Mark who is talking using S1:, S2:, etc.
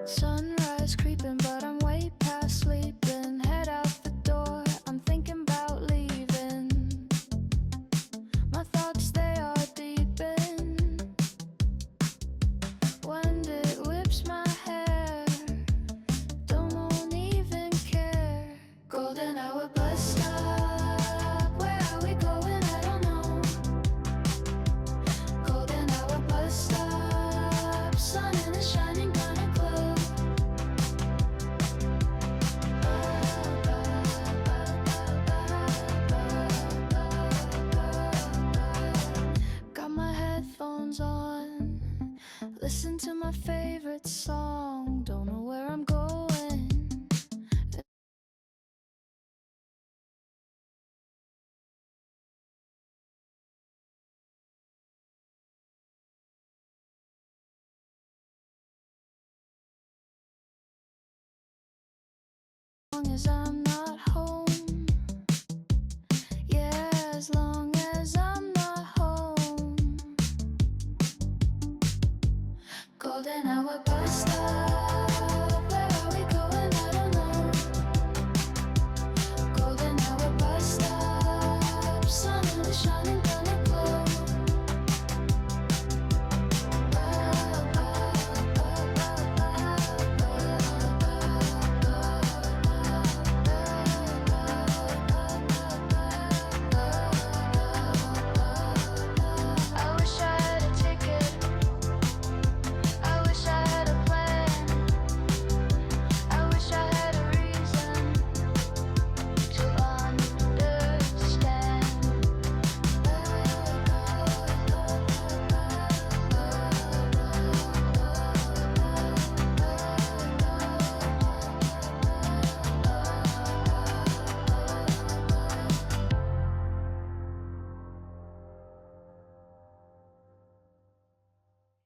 S1: Sunrise creeping, but I'm way past sleeping. Head out the door, I'm thinking about leaving. My thoughts, they are deep in. Wind it whips my hair, don't even care. Golden hour bus stop, where are we going? I don't know. Golden hour bus stop, sun in the shining, gonna glow. Got my headphones on, listen to my favorite song. Don't know where I'm going. As long as I'm not